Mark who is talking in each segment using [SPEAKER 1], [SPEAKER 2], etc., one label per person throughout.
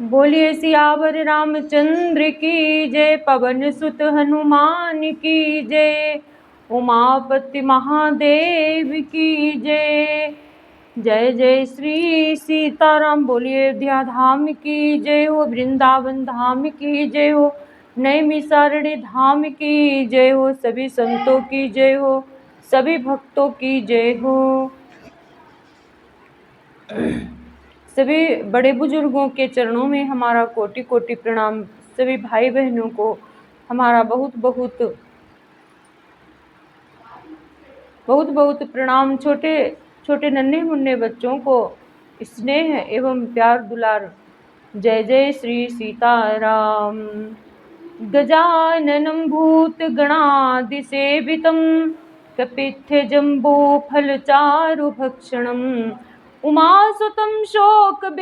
[SPEAKER 1] बोलिए सियावर रामचंद्र की जय, पवन सुत हनुमान की जय, उमापति महादेव की जय। जय जय श्री सीताराम। बोलिए अयोध्या धाम की जय हो, वृंदावन धाम की जय हो, नैमिषारण्य धाम की जय हो, सभी संतों की जय हो, सभी भक्तों की जय हो। सभी बड़े बुजुर्गों के चरणों में हमारा कोटि कोटि प्रणाम। सभी भाई बहनों को हमारा बहुत बहुत बहुत बहुत प्रणाम। छोटे छोटे नन्हे मुन्ने बच्चों को स्नेह एवं प्यार दुलार। जय जय श्री सीताराम। गजाननं भूतगणादिसेवितं कपित्थजम्बूफलचारुभक्षणम् उमासुतं शोकविनाशकारकं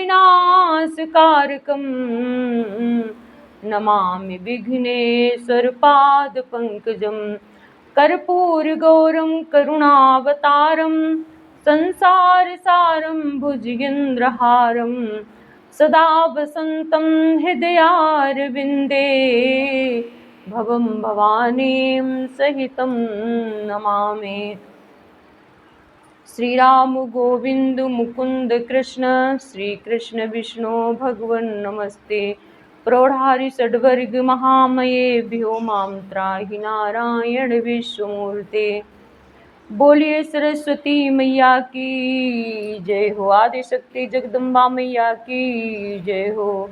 [SPEAKER 1] नमामि विघ्नेश्वरपादपङ्कजं। कर्पूरगौरं करुणावतारं संसारसारं भुजगेन्द्रहारं सदा वसन्तं हृदयारविन्दे भवं भवानीं सहितं नमामि। श्रीराम गोविंद मुकुंद कृष्ण, श्री कृष्ण विष्णु भगवन् नमस्ते। प्रौढ़ारि षड्वर्ग महामयेभ्यो मां त्राहि नारायण विश्वमूर्ते। बोलिए सरस्वती मैया की जय हो, आदिशक्ति जगदम्बा मैया की जय हो।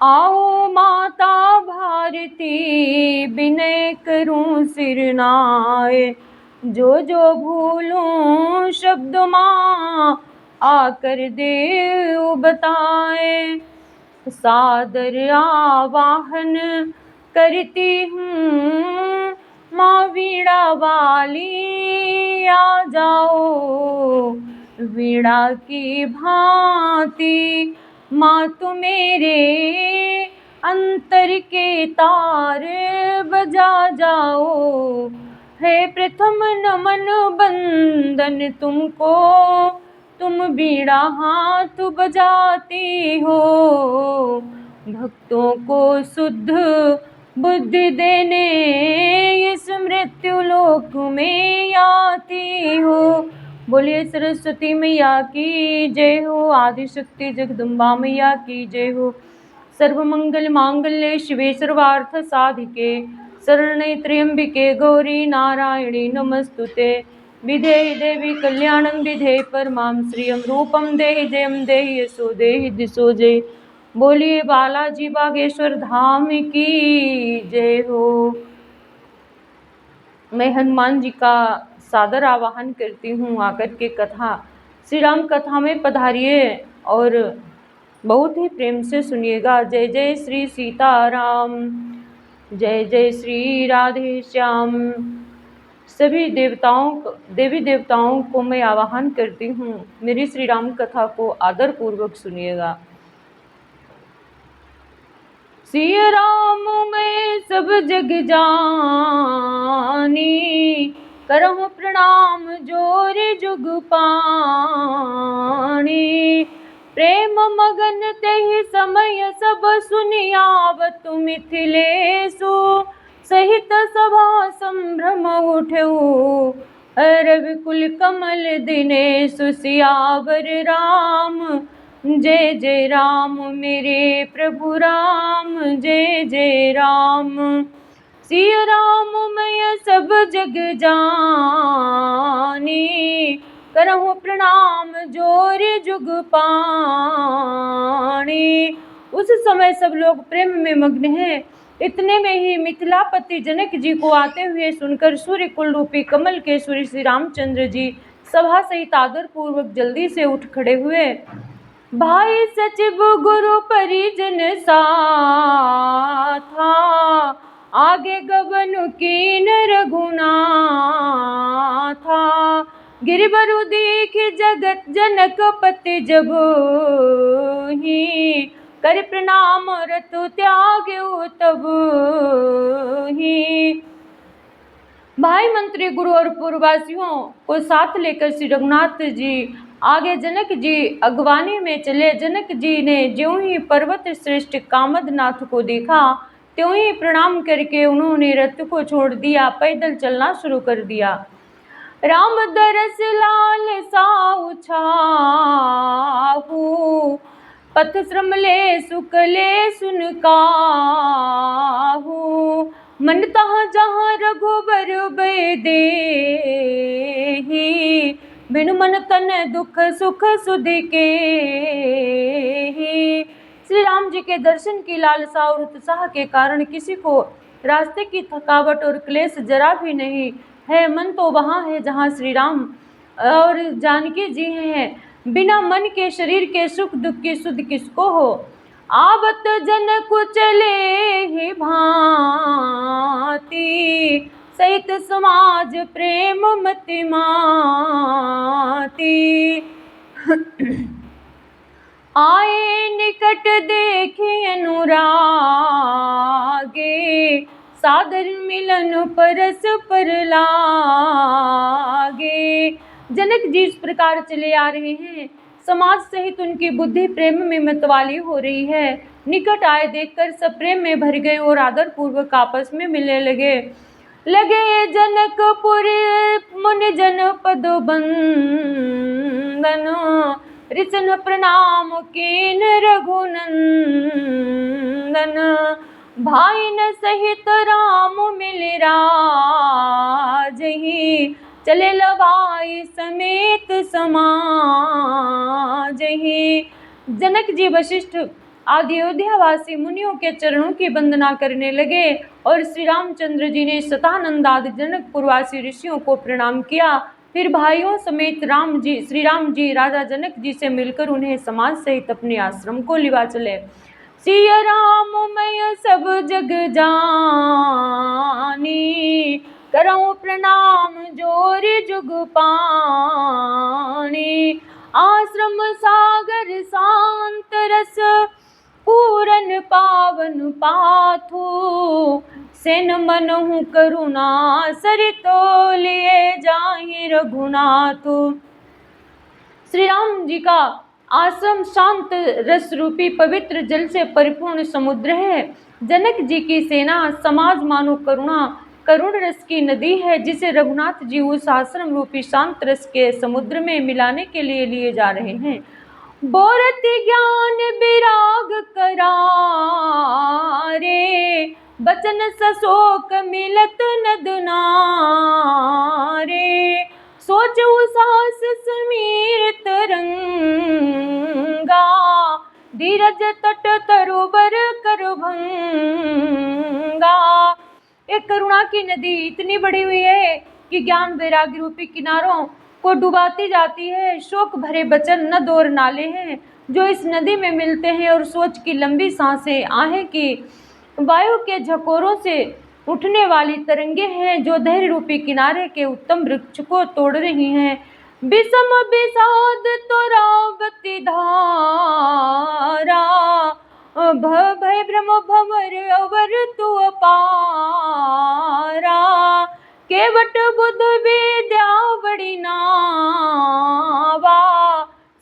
[SPEAKER 1] आओ माता भारती विनय करूं सिर नाए, जो जो भूलूं शब्द माँ आकर देव बताए। सादर आवाहन करती हूँ माँ वीणा वाली, आ जाओ वीणा की भांति। माँ तू मेरे अंतर के तार बजा जाओ, है प्रथम नमन बंदन तुमको, तुम वीणा हाथ बजाती हो। भक्तों को शुद्ध बुद्धि देने इस मृत्यु लोक में आती हो। बोलिए सरस्वती मैया की जय हो, आदिशक्ति जगदम्बा मैया की जय हो। सर्वमंगल मांगल्ये शिवे सर्वार्थ साधिके, शरण्ये त्र्यंबिके गौरी नारायणी नमस्तुते। विधेहि देवी कल्याणं विधेहि परमां श्रियं रूपं देहि जयं देहि यशो देहि दिशो जय। बोलिए बालाजी बागेश्वर धाम की जय हो। मैं हनुमान जी का सादर आवाहन करती हूँ, आकर के कथा श्री राम कथा में पधारिए और बहुत ही प्रेम से सुनिएगा। जय जय श्री सीताराम, जय जय श्री राधे श्याम। सभी देवी देवताओं को मैं आवाहन करती हूँ, मेरी श्री राम कथा को आदर पूर्वक सुनिएगा। सिया राम मैं सब जग जानी, करहु प्रणाम जोर जुग पाणी। प्रेम मगन तेहि समय सब सुनियावत मिथिलेषु, सहित सभा संभ्रम उठऊ रविकुल कमल दिनेषु। सियावर राम जय जय राम, मेरे प्रभु राम जय जय राम। सिया राम मैं सब जग जानी, करहु प्रणाम जोर जुग पाणी। उस समय सब लोग प्रेम में मग्न हैं। इतने में ही मिथिलापति जनक जी को आते हुए सुनकर सूर्य कुल रूपी कमल के सूर्य श्री रामचंद्र जी सभा सहित आदर पूर्वक जल्दी से उठ खड़े हुए। भाई सचिव गुरु परिजन साथा, आगे गबन कीन रघुनाथा। गिरिवरु दीख जगत जनक पति, जब ही कर प्रणाम रतु त्याग्यो तब ही। भाई मंत्री गुरु और पूर्ववासियों को साथ लेकर श्री रघुनाथ जी आगे जनक जी अगवानी में चले। जनक जी ने ज्यों ही पर्वत श्रेष्ठ कामदनाथ को देखा त्यों ही प्रणाम करके उन्होंने रथ को छोड़ दिया, पैदल चलना शुरू कर दिया। राम दरस लाल साउ छाहू, पथ श्रमले सुकले सुन काहू। मन तहाँ जहाँ रघुबर देहि, बिनु मन तन दुख सुख सुध के। श्री राम जी के दर्शन की लालसा और उत्साह के कारण किसी को रास्ते की थकावट और क्लेश जरा भी नहीं है। मन तो वहाँ है जहाँ श्री राम और जानकी जी हैं। बिना मन के शरीर के सुख दुख की सुध किसको हो। आवत जन कुचले ही भांति, सहित समाज प्रेम मति माती। आए निकट देखे अनुरागे, सादर मिलन परस पर लागे। जनक जी इस प्रकार चले आ रहे हैं, समाज सहित उनकी बुद्धि प्रेम में मतवाली हो रही है। निकट आए देखकर सब प्रेम में भर गए और आदर पूर्वक आपस में मिलने लगे। जनकपुर मुनि जन पद बंदन, रिचन प्रणाम कीन रघुनंदन। भाई न सहित राम मिल राजहि, चले लवाई समेत समाजहि। जनक जी वशिष्ठ आदि अयोध्यावासी मुनियों के चरणों की वंदना करने लगे और श्री रामचंद्र जी ने शतानंद आदि जनकपुरवासी ऋषियों को प्रणाम किया। फिर भाइयों समेत श्री राम जी राजा जनक जी से मिलकर उन्हें समाज सहित अपने आश्रम को लिवा चले। सिया राम मैं सब जग जानी, करऊं प्रणाम जोर जुग पानी। आश्रम सागर शांत रस, पूरन पावन पाथु। सेन मनहु करुणा सरितो, लिए जाहि रघुनाथु। श्री राम जी का आश्रम शांत रस रूपी पवित्र जल से परिपूर्ण समुद्र है। जनक जी की सेना समाज मानो करुण रस की नदी है, जिसे रघुनाथ जी उस आश्रम रूपी शांत रस के समुद्र में मिलाने के लिए लिए जा रहे हैं। बोरत ज्ञान विराग करारे, बचन सशोक मिलत नद नारे। सोच साहस समीर तरंगा, धीरज तट तरुबर कर भंगा। एक करुणा की नदी इतनी बड़ी हुई है कि ज्ञान वैराग्य रूपी किनारों को डुबाती जाती है। शोक भरे बचन नद और नाले हैं जो इस नदी में मिलते हैं, और सोच की लंबी सांसें आहें की वायु के झकोरों से उठने वाली तरंगे हैं जो धैर्य रूपी किनारे के उत्तम वृक्ष को तोड़ रही हैं। विषम विषाद तोरावती धारा, भय भ्रम भंवर अवर तु अपारा। केवट बुध विद्या बड़ी नावा,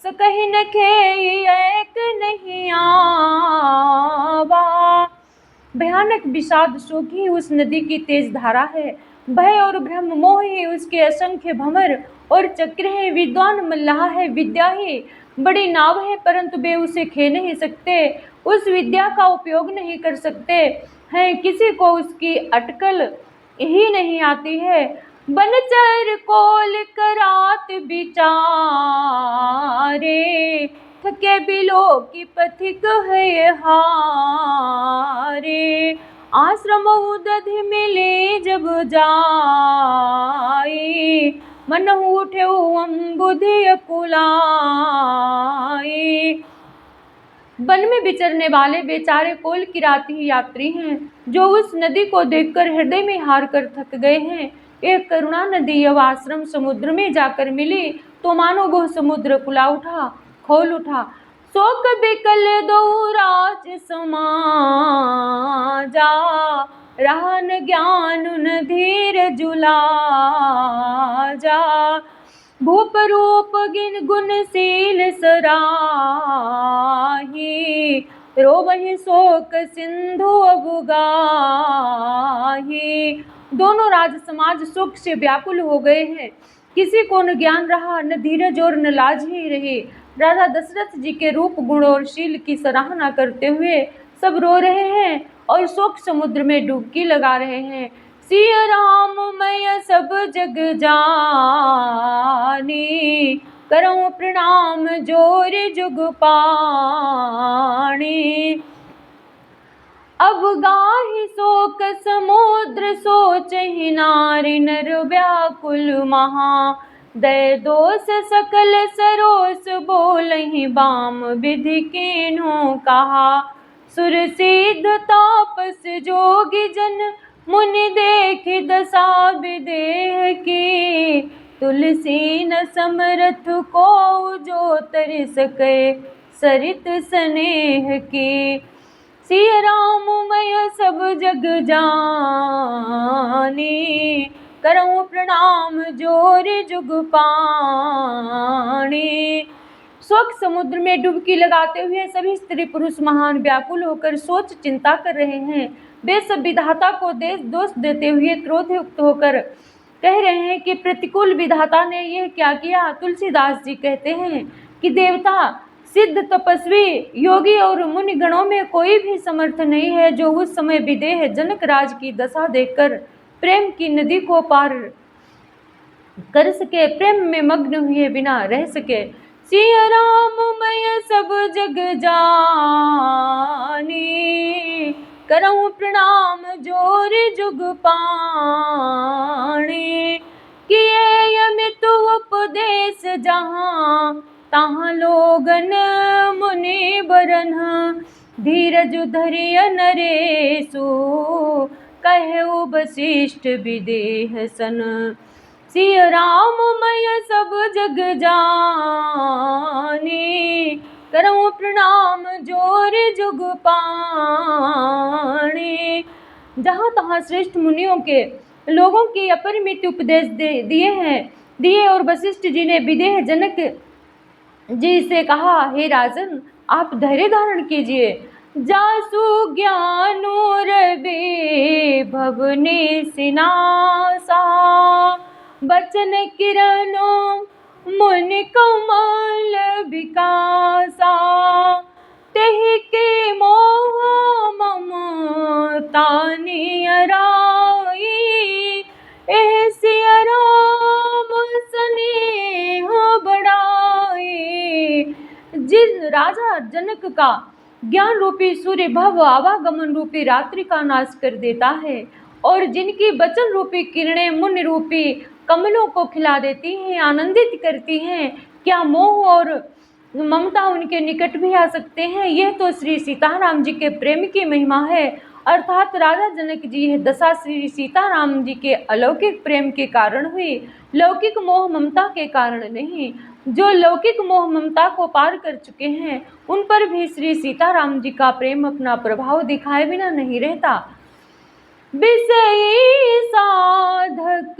[SPEAKER 1] सकहि न खेई एक नहीं आवा। भयानक विषाद शोक ही उस नदी की तेज धारा है। भय और भ्रम मोह ही उसके असंख्य भंवर और चक्र है। विद्वान मल्लाह है, विद्या ही बड़ी नाव है, परंतु वे उसे खे नहीं सकते, उस विद्या का उपयोग नहीं कर सकते हैं। किसी को उसकी अटकल ही नहीं आती है। बनचर कोल करात बिचारे, थके बिलो की पथिक है हारे। आश्रम उदधि मिले जब जाई, मन उठे अम्बुधि अकुलाई। वन में विचरने वाले बेचारे कोल किराती यात्री हैं जो उस नदी को देखकर हृदय में हार कर थक गए हैं। एक करुणा नदी अब आश्रम समुद्र में जाकर मिली तो मानो वह समुद्र कुला उठा, खोल उठा। शोक बिकल दो राज समाजा, रहन ज्ञान न धीर जुलाजा। भूप रूप गिन गुणशील सराही, रोवहि शोक सिंधु अबुगाही। दोनों राज समाज शोक से व्याकुल हो गए हैं, किसी को न ज्ञान रहा, न धीरज और न लाज ही रही। राजा दशरथ जी के रूप गुण और शील की सराहना करते हुए सब रो रहे हैं और शोक समुद्र में डुबकी लगा रहे हैं। सिया राम मैं सब जग जानी, करऊं प्रणाम जोर जुग पाणी। अब गाहि शोक समुद्र सोचहि नारि, नर व्याकुल महा। दय दोष सकल सरोस बोलहि, बाम विधि कीन्हु कहा। सुर सिद्ध तापस जोगी जन, मुनि देखि दशा विदेह की। तुलसी न समरथ को जो तर सके, सरित स्नेह की। सिया राम मैं सब जग जानी, करऊं प्रणाम जोर जुग पाणी। शोक समुद्र में डुबकी लगाते हुए सभी स्त्री पुरुष महान व्याकुल होकर सोच चिंता कर रहे हैं। वे सब विधाता को दोष देते हुए क्रोधयुक्त होकर कह रहे हैं कि प्रतिकूल विधाता ने यह क्या किया। तुलसीदास जी कहते हैं कि देवता, सिद्ध, तपस्वी, योगी और मुनि गणों में कोई भी समर्थ नहीं है जो उस समय विदेह जनक राज की दशा देखकर प्रेम की नदी को पार कर सके, प्रेम में मग्न हुए बिना रह सके। सिया राम मैं सब जग जानी, करऊं प्रणाम जोर जुग पाणी। किए अमित उपदेश जहाँ, तहाँ लोगन मुनि बरन। धीरज धरिय नरेशु, कहु वशिष्ठ विदेह सन। सिया राम मैं सब जग जानी, करऊं प्रणाम जोर जुग पाणी। जहाँ तहाँ श्रेष्ठ मुनियों के लोगों की अपरिमित उपदेश दिए और वशिष्ठ जी ने विदेह जनक जी से कहा, हे राजन, आप धैर्य धारण कीजिए। जासु ज्ञानो रवि भवने सिनासा, बचन किरणो मुनि कमल विकासा। तेहि के मोह ममता नियराई, एह सिया राम स्नेह बढ़ाई। जिस राजा जनक का ज्ञान रूपी सूर्य भव आवागमन रूपी रात्रि का नाश कर देता है और जिनकी वचन रूपी किरणें मुनि रूपी कमलों को खिला देती हैं, आनंदित करती हैं, क्या मोह और ममता उनके निकट भी आ सकते हैं। यह तो श्री सीताराम जी के प्रेम की महिमा है। अर्थात राजा जनक जी यह दशा श्री सीताराम जी के अलौकिक प्रेम के कारण हुई, लौकिक मोह ममता के कारण नहीं। जो लौकिक मोह ममता को पार कर चुके हैं उन पर भी श्री सीताराम जी का प्रेम अपना प्रभाव दिखाए बिना नहीं रहता। विषयी साधक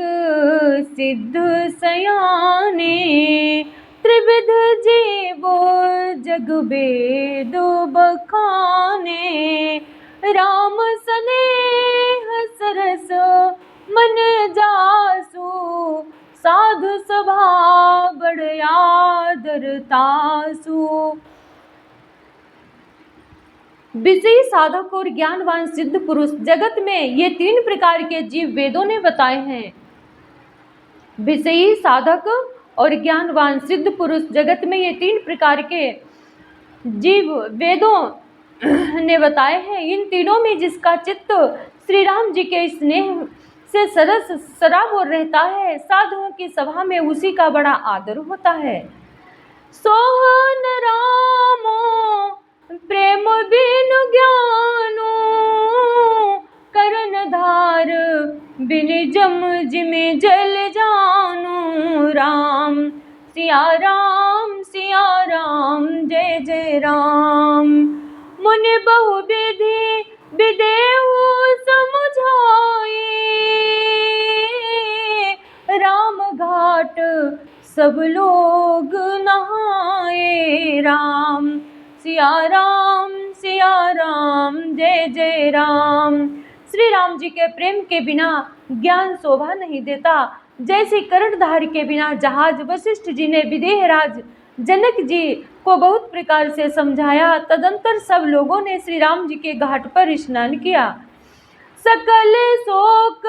[SPEAKER 1] सिद्ध सयाने, त्रिविध जीवो जग वेद बखाने। राम स्नेह सरस मन जासु, साधु सभा बड़ आदर तासु। विषयी साधक और ज्ञानवान सिद्ध पुरुष जगत में ये तीन प्रकार के जीव वेदों ने बताए हैं। विषयी साधक और ज्ञानवान सिद्ध पुरुष जगत में ये तीन प्रकार के जीव वेदों ने बताए हैं। इन तीनों में जिसका चित्त श्री राम जी के स्नेह से सरस सराबोर रहता है, साधुओं की सभा में उसी का बड़ा आदर होता है। सोहन रामो प्रेम बिन ज्ञानो, करन धार बिन जम जिमे जल जानो। राम सिया राम जय जय जय राम। मुनि बहु विधि विदेहु समुझाए, राम घाट सब लोग नहाए राम। सिया राम जय जय राम। श्री राम जी के प्रेम के बिना ज्ञान शोभा नहीं देता। जैसे कर्णधार के बिना जहाज वशिष्ठ जी ने विदेहराज जनक जी को बहुत प्रकार से समझाया। तदंतर सब लोगों ने श्री राम जी के घाट पर स्नान किया। सकल शोक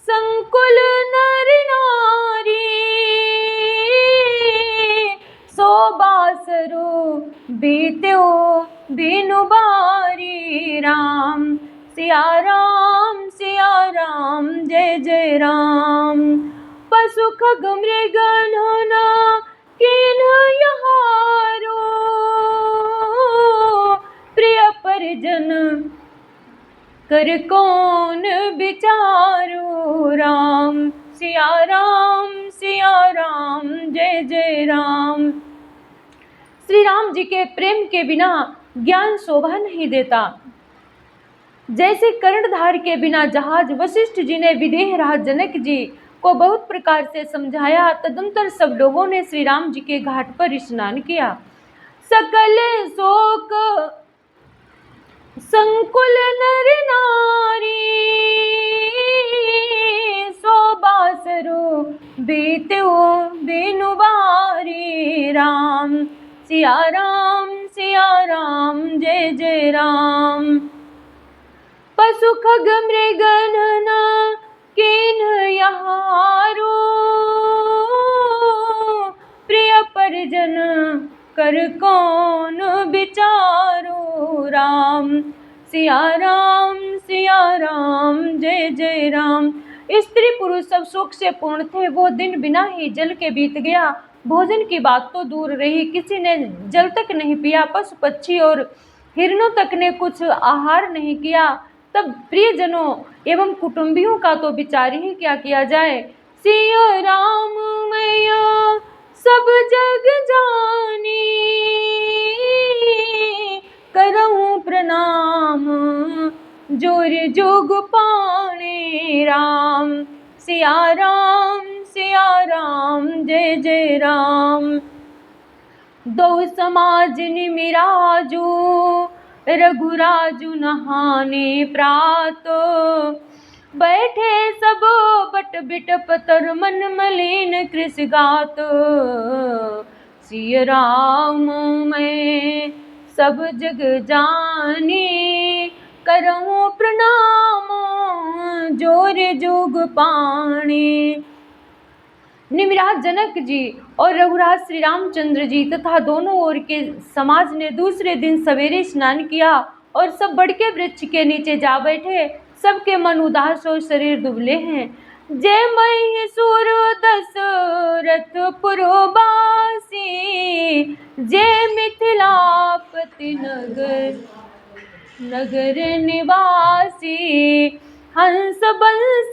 [SPEAKER 1] संकुल नर नारी, सो बासरो बीत्यो बिनु बारी राम। सिया राम जय जय राम। पशु खग मृग नहुना किन्ह यहारो, प्रिय परिजन कर कौन विचारो राम। सिया राम जय जय राम। श्री राम जी के प्रेम के बिना ज्ञान शोभा नहीं देता। जैसे कर्णधार के बिना जहाज वशिष्ठ जी ने विदेहराज जनक जी को बहुत प्रकार से समझाया। तदंतर सब लोगों ने श्री राम जी के घाट पर स्नान किया। सकल शोक संकुल नर नारी, सो बासरो बीत्यो बिनु बारी राम। सिया राम जय जय राम। पशु खग मृग नहुना किन्ह यहारो, प्रिय परिजन कर कौन विचारो राम। सिया राम जय जय राम। स्त्री पुरुष सब शोक से पूर्ण थे। वो दिन बिना ही जल के बीत गया। भोजन की बात तो दूर रही, किसी ने जल तक नहीं पिया। पशु पक्षी और हिरणों तक ने कुछ आहार नहीं किया। तब प्रियजनों एवं कुटुंबियों का तो विचार ही क्या किया जाए। सिया राम मैया सब जग जानी, करऊं प्रणाम जोर जोग पाणे राम। सिया राम जय जय राम। दो समाज निमिराजू, रघुराजु नहाने प्रात, बैठे सब बट बिटप तर मन मलिन कृष गात। सिया राम मैं सब जग जानी, करऊं प्रणाम जोर जोग पाणी। निमिराज जनक जी और रघुराज श्री रामचंद्र जी तथा दोनों ओर के समाज ने दूसरे दिन सवेरे स्नान किया और सब बड़ के वृक्ष के नीचे जा बैठे। सबके मन उदास और शरीर दुबले हैं। जय महिषुर दशरथ पुरवासी, जय मिथिलापति नगर निवासी। हंस बंस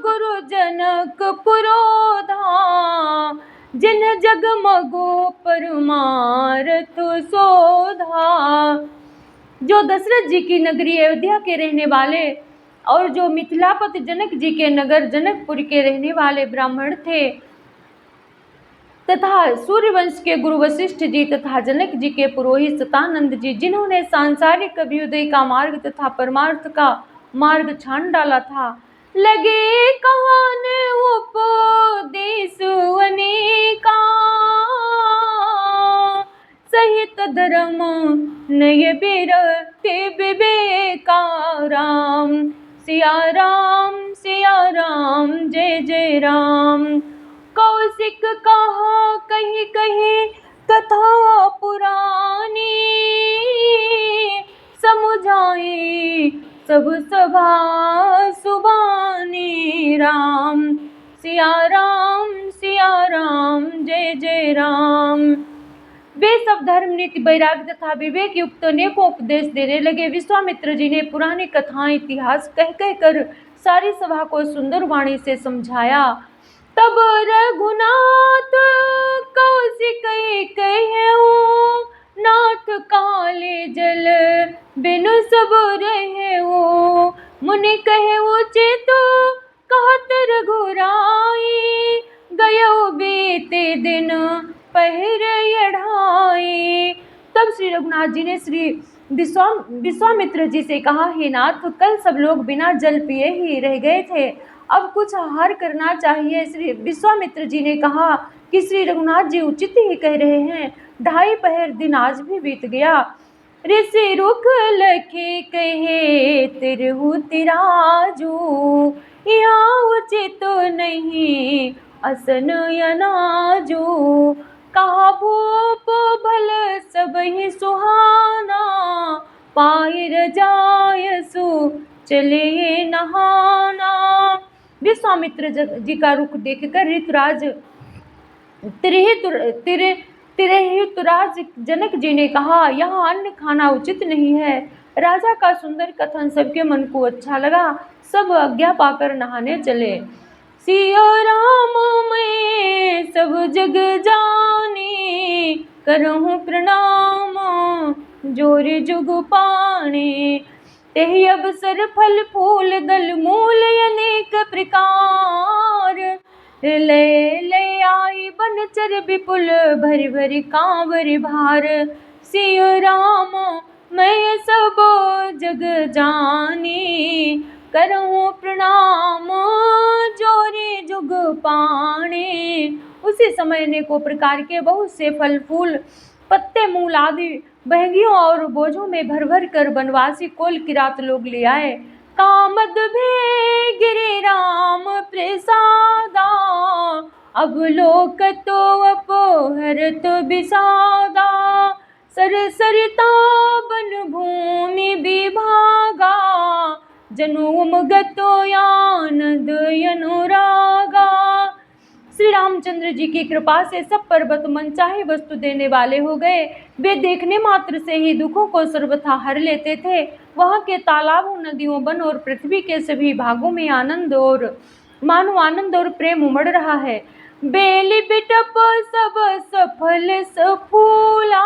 [SPEAKER 1] गुरु जनक पुरोधा, जिन जगमगो परमारथ सोधा। जो दशरथ जी की नगरी अयोध्या के रहने वाले और जो मिथिलापति जनक जी के नगर जनकपुर के रहने वाले ब्राह्मण थे तथा सूर्यवंश के गुरु वशिष्ठ जी तथा जनक जी के पुरोहित सतानंद जी, जिन्होंने सांसारिक अभ्युदय का मार्ग तथा परमार्थ का मार्ग छान डाला था, लगे कहने उपदेश अनेका, सहित धर्म नय बिरते विवेका राम। सिया राम जय जय राम। कौशिक कहा कही कही कथा पुरानी, समुझाई सब सभा सुबानी राम। सिया राम जय जय राम। वे सब धर्म नीति वैराग्य तथा विवेक युक्त अनेकों उपदेश देने लगे। विश्वामित्र जी ने पुरानी कथाएं इतिहास कह कह कर सारी सभा को सुंदर वाणी से समझाया। तब रघुनाथ कौशिक कहूँ नाथ काले जल बिनु सब रहे हो। मुनि कहे उचित कहत रघुराई, गयो बीते दिन पहिर एढ़ाई। तब श्री रघुनाथ जी ने श्री विश्वामित्र जी से कहा, हे नाथ, कल सब लोग बिना जल पिए ही रह गए थे, अब कुछ आहार करना चाहिए। श्री विश्वामित्र जी ने कहा कि श्री रघुनाथ जी उचित ही कह रहे हैं, 2.5 पहर दिन आज भी बीत गया। ऋषि रुख लखे कहे तिरहु तिराजू, यहाँ उचित नहीं असन अनाजू। कहा भूप भल सब ही सुहाना, पायर जायसु चले नहाना। विश्वामित्र जी का रुख देखकर ऋतुराज तिरहितुराज जनक जी ने कहा, यहाँ अन्न खाना उचित नहीं है। राजा का सुंदर कथन सबके मन को अच्छा लगा, सब आज्ञा पाकर नहाने चले। सिया राम मैं सब जग जाने, करहूँ प्रणाम जोर जुग पाने। तेहि अवसर फल फूल दल मूल अनेक प्रकार, ले ले आई बनचर विपुल भरि भरि कांवर भार। सिया राम मैं सब जग जाने, करहूँ प्रणाम जोरे जुग पाने। उसी समय अनेकों प्रकार के बहुत से फल फूल पत्ते मूल आदि बहंगियों और बोझों में भर भर कर बनवासी कोल किरात लोग ले आए। कामद भे गिरि राम प्रसादा, अब लोक तो अपहरत विषादा। सरसरिता बन भूमि विभागा, जनुम गतो आनंद अनुरागा। श्री रामचंद्र जी की कृपा से सब पर्वत मनचाहे वस्तु देने वाले हो गए। वे देखने मात्र से ही दुखों को सर्वथा हर लेते थे। वहाँ के तालाबों, नदियों, वन और पृथ्वी के सभी भागों में आनंद और मानो आनंद और प्रेम उमड़ रहा है। बेली बिटप सब सफल सफूला,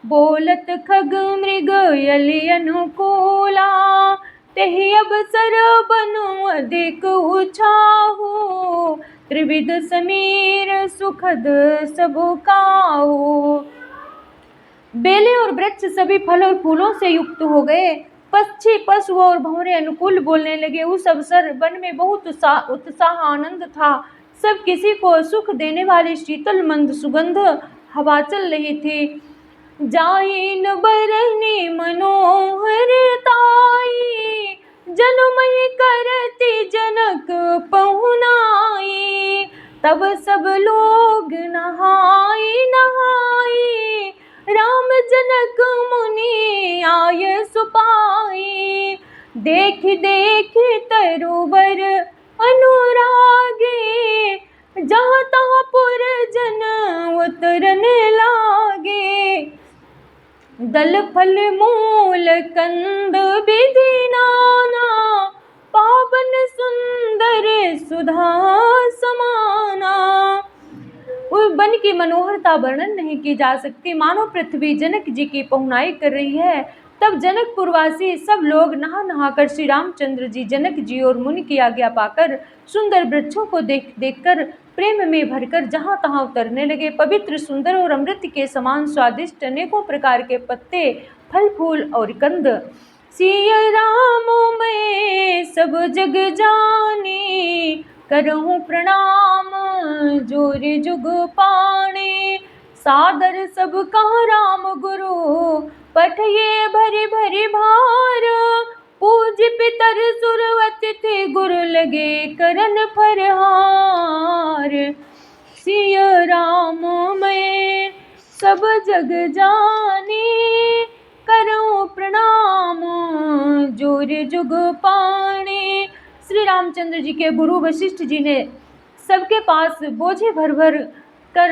[SPEAKER 1] बोलत खग मृग यलि अनुकूला। तेहि अवसर बनु अधिक उछाहू, त्रिविध समीर सुखद सब काहू। बेले और वृक्ष सभी फल और फूलों से युक्त हो गए। पक्षी, पशु और भंवरे अनुकूल बोलने लगे। उस अवसर वन में बहुत उत्साह आनंद था। सब किसी को सुख देने वाली शीतल मंद सुगंध हवा चल रही थी। जाइन बरनी मनोहरताई, जनुमहि करती जनक पहुनाई। तब सब लोग नहाई नहाई, राम जनक मुनि आय सुपाई। देख देख तरुवर अनुरागे, जहाँ तहाँ पुर जन उतरन लागे। दल फल मूल कंद विधि नाना, पावन सुंदर सुधा समाना। उस वन की मनोहरता वर्णन नहीं की जा सकती, मानो पृथ्वी जनक जी की पहुनाई कर रही है। तब जनकपुरवासी सब लोग नहा नहा कर श्री रामचंद्र जी, जनक जी और मुनि की आज्ञा पाकर सुंदर वृक्षों को देख देखकर प्रेम में भरकर जहाँ तहाँ उतरने लगे। पवित्र, सुंदर और अमृत के समान स्वादिष्ट अनेकों प्रकार के पत्ते, फल फूल और कंद। सिया राम मैं सब जग जाने, करहूँ प्रणाम जोर जुग पाने। सादर सब कह राम गुरु, पठिए भरी भरी भार। पूज पितर सुर अतिथि, गुरु लगे करन फरहार। सिया राम मैं सब जग जाने, करूं प्रणाम जोर जुग पाने। श्री रामचंद्र जी के गुरु वशिष्ठ जी ने सबके पास बोझे भर भर कर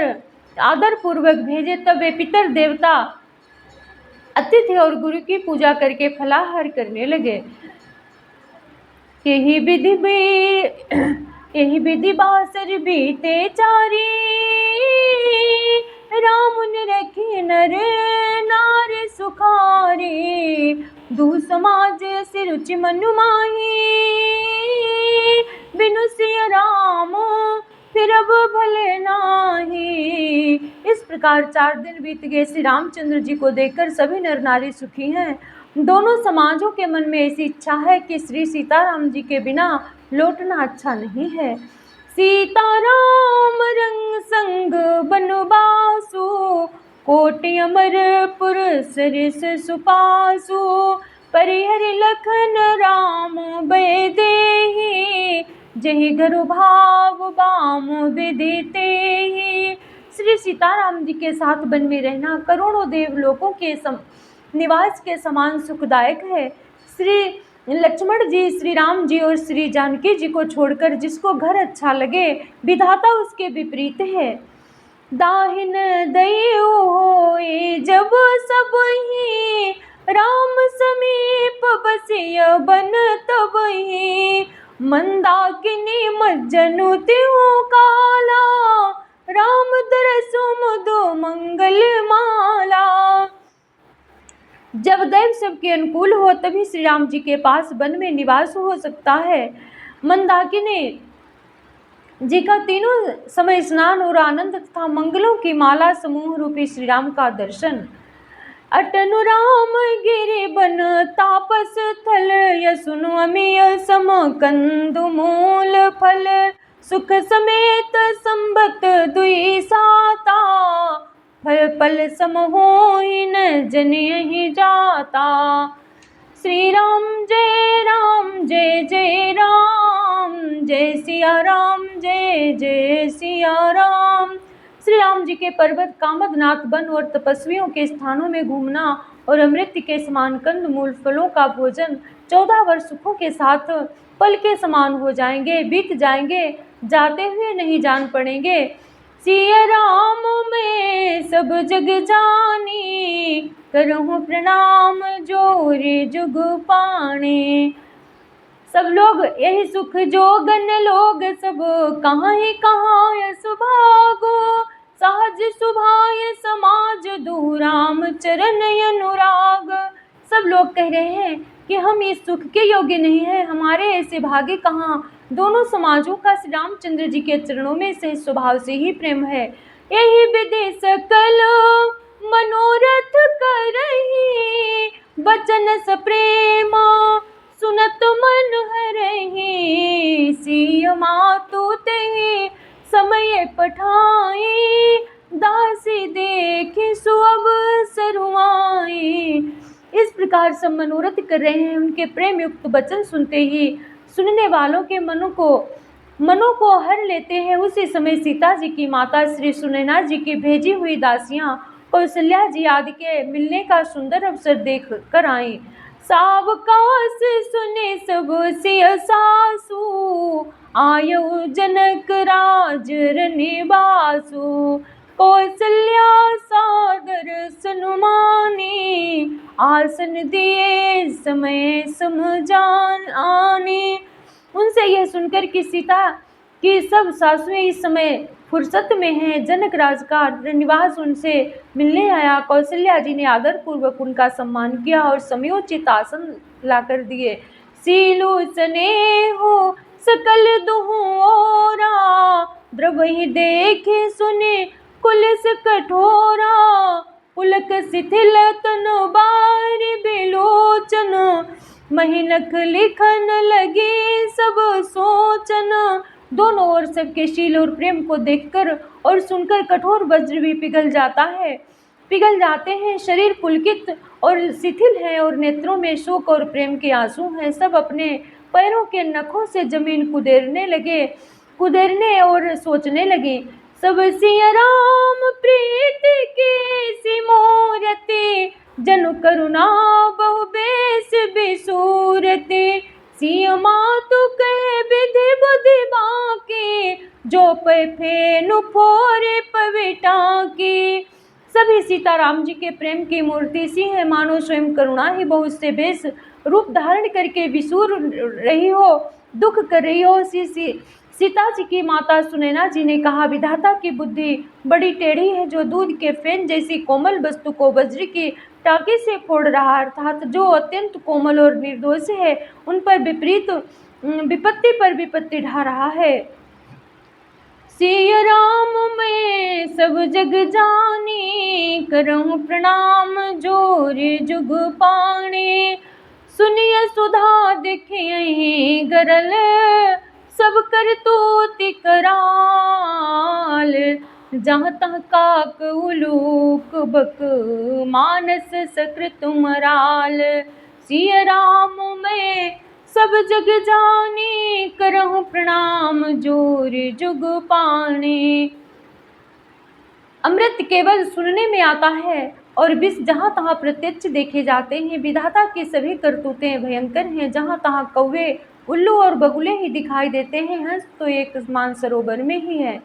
[SPEAKER 1] आदर पूर्वक भेजे। तब वे पितर देवता, अतिथि और गुरु की पूजा करके फलाहार करने लगे। यही विधि बासर बीते चारी, राम ने रखे नर नारी सुखारी, दू समाज से रुचि मनु माही, बिनु सिय राम फिर अब भले नाही। इस प्रकार 4 दिन बीत गए। श्री रामचंद्र जी को देखकर सभी नर नारी सुखी हैं। दोनों समाजों के मन में ऐसी इच्छा है कि श्री सीताराम जी के बिना लौटना अच्छा नहीं है। सीताराम रंग संग बनवासु, कोटि अमरपुर सरिस सुपासु, परिहरि लखन राम भय देहि, जहि घर भाव बाम विदिते। श्री सीताराम जी के साथ वन में रहना करोड़ों देवलोकों के निवास के समान सुखदायक है। श्री लक्ष्मण जी, श्री राम जी और श्री जानकी जी को छोड़कर जिसको घर अच्छा लगे, विधाता उसके विपरीत है। दाहिन दयु होए जब सब ही, राम समीप बसिय बन तब ही, मंदाकिनी मज्जनु तिहु काला, राम दरसु मुदु मंगल माला। जब दैव सबके अनुकूल हो तभी श्री राम जी के पास वन में निवास हो सकता है। मंदाकिनी जी का तीनों समय स्नान और आनंद तथा मंगलों की माला समूह रूपी श्री राम का दर्शन। अटनु राम गिरि बन तापस थल, यसुनु अमिय सम कंदु मूल फल, सुख समेत संबत दुई साता, फल पल सम होई न जन यहि जाता। श्री राम जय जय राम, जय सिया राम जय जय सिया राम। श्री राम जी के पर्वत कामदनाथ वन और तपस्वियों के स्थानों में घूमना और अमृत के समान कंद मूल फलों का भोजन 14 वर्ष सुखों के साथ पल के समान हो जाएंगे, बीत जाएंगे, जाते हुए नहीं जान पड़ेंगे। सिया राम में सब जग जानी, करहूँ प्रणाम जोरे जुग पाने। सब लोग यही सुख जोगन लोग, सब कहाँ ही कहाँ यस भागो, सहज सुभाय समाज दू राम चरण अनुराग। सब लोग कह रहे हैं कि हम इस सुख के योग्य नहीं हैं, हमारे ऐसे भाग्य कहाँ। दोनों समाजों का श्री रामचंद्र जी के चरणों में से स्वभाव से ही प्रेम है। यही विधि सकल मनोरथ करही, बचन स प्रेम सुनत मन हरहि, सिय मातु तेहि समय पठाई, दासी देखि सुअब सरुआई। इस प्रकार सब मनोरथ कर रहे हैं। उनके प्रेम युक्त वचन सुनते ही सुनने वालों के मनों को हर लेते हैं। उसी समय सीता जी की माता श्री सुनैना जी की भेजी हुई दासियां कौशल्या जी आदि के मिलने का सुंदर अवसर देख कर आई। सावकाश सुने सब सिय सासु, आयु जनक राज निवासु, कौशल्या सादर सनुमानी, आसन दिए समय समझान आने। उनसे यह सुनकर कि सीता की सब सासुएं इस समय फुर्सत में हैं, जनक राज का निवास उनसे मिलने आया। कौशल्या जी ने आदर पूर्वक उनका सम्मान किया और समयोचित आसन लाकर दिए। सीलु स्नेहो सकल दुहु ओरा, द्रवहि देखे सुने कुलिस कठोरा, पुलक शिथिल तनु बारि बिलोचन, महिनख लिखन लगी सब सोचन। दोनों ओर सबके शील और प्रेम को देखकर और सुनकर कठोर वज्र भी पिघल जाते हैं। शरीर पुलकित और शिथिल है और नेत्रों में शोक और प्रेम के आंसू हैं। सब अपने पैरों के नखों से जमीन कुदेरने और सोचने लगे। सब सिया राम प्रीति की सिमूरति, जनु करुणा बहु बेस बिसूरति, सिया मातु कहे विधि बुद्धि बाकी, जो पे फेनु फोरे पविटा की। सभी सीताराम जी के प्रेम की मूर्ति सी है, मानो स्वयं करुणा ही बहुत से बेस रूप धारण करके विसूर रही हो, दुख कर रही हो। सीता जी की माता सुनैना जी ने कहा, विधाता की बुद्धि बड़ी टेढ़ी है, जो दूध के फेन जैसी कोमल वस्तु को वज्र की टाँके से फोड़ रहा, अर्थात जो अत्यंत कोमल और निर्दोष है, उन पर विपरीत विपत्ति पर विपत्ति ढा रहा है। सिया राम मैं सब जग जानी, करहूँ प्रणाम जोर जुग पाणी। सुनिय सुधा देखियहि गरल, सब करतूति कराल। जहाँ तहाँ काक उलूक बक, मानस सकृत मराल। सिया राम मैं सब जग जानी, करहूँ प्रणाम जोर जुग पाणी। अमृत केवल सुनने में आता है और विष जहाँ तहाँ प्रत्यक्ष देखे जाते हैं। विधाता की सभी करतूतें भयंकर हैं। जहाँ तहाँ कौवे उल्लू और बगुले ही दिखाई देते हैं, हंस तो एक मानसरोवर में ही है।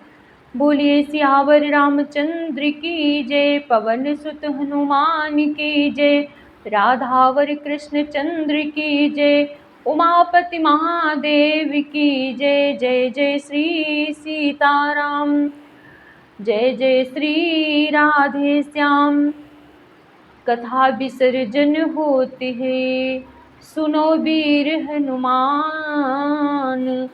[SPEAKER 1] बोलिए सियावर रामचंद्र की जय, पवन सुत हनुमान की जय, राधावर कृष्ण चंद्र की जय, उमापति महादेव की जय। जय जय श्री सीताराम, जय जय श्री राधे श्याम। कथा विसर्जन होती है, सुनो वीर हनुमान।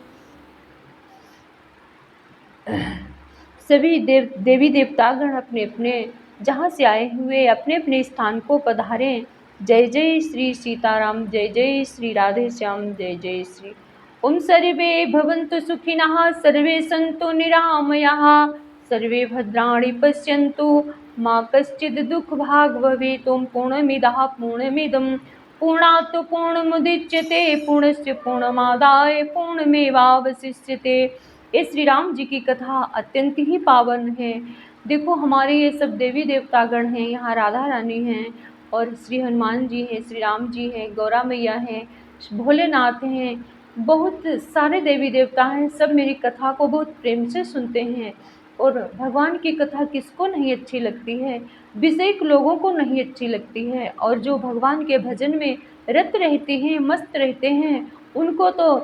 [SPEAKER 1] सभी देवी देवतागण अपने अपने जहाँ से आए हुए अपने अपने स्थान को पधारें। जय जय श्री सीताराम, जय जय श्री राधे श्याम, जय जय श्री। ओम सर्वे भवन्तु सुखिनः, सर्वे सन्तु निरामयाः, सर्वे भद्राणि पश्यन्तु, मा कश्चित् दुःखभाग् भवेत्। ओम पूर्णमिदः पूर्णमिदं पूर्णात् पूर्णमुदच्यते, पूर्णस्य पूर्णमादाय पूर्णमेवावशिष्यते। ये श्री राम जी की कथा अत्यंत ही पावन है। देखो हमारे ये सब देवी देवतागण हैं, यहाँ राधा रानी हैं और श्री हनुमान जी हैं, श्री राम जी हैं, गौरा मैया हैं, भोलेनाथ हैं, बहुत सारे देवी देवता हैं। सब मेरी कथा को बहुत प्रेम से सुनते हैं। और भगवान की कथा किसको नहीं अच्छी लगती है, विषयिक लोगों को नहीं अच्छी लगती है। और जो भगवान के भजन में रत रहते हैं, मस्त रहते हैं, उनको तो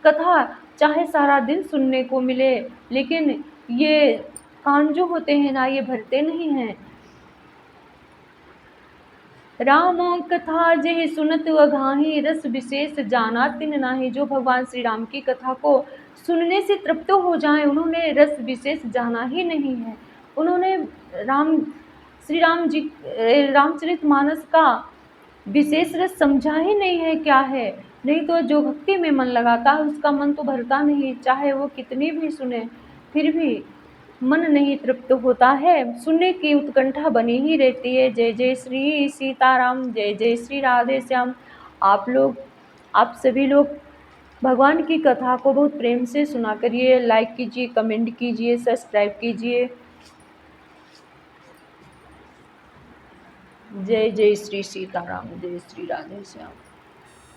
[SPEAKER 1] कथा चाहे सारा दिन सुनने को मिले, लेकिन ये कान जो होते हैं ना, ये भरते नहीं हैं। रामो कथा जे सुनत अघाही, रस विशेष जाना तिन नाही। जो भगवान श्री राम की कथा को सुनने से तृप्त हो जाएं, उन्होंने रस विशेष जाना ही नहीं है। उन्होंने श्री राम जी रामचरितमानस का विशेष रस समझा ही नहीं है क्या है। नहीं तो जो भक्ति में मन लगाता है उसका मन तो भरता नहीं, चाहे वो कितनी भी सुने फिर भी मन नहीं तृप्त होता है, सुनने की उत्कंठा बनी ही रहती है। जय जय श्री सीताराम, जय जय श्री राधे श्याम। आप सभी लोग भगवान की कथा को बहुत प्रेम से सुना करिए, लाइक कीजिए, कमेंट कीजिए, सब्सक्राइब कीजिए। जय जय श्री सीताराम, जय श्री राधे श्याम।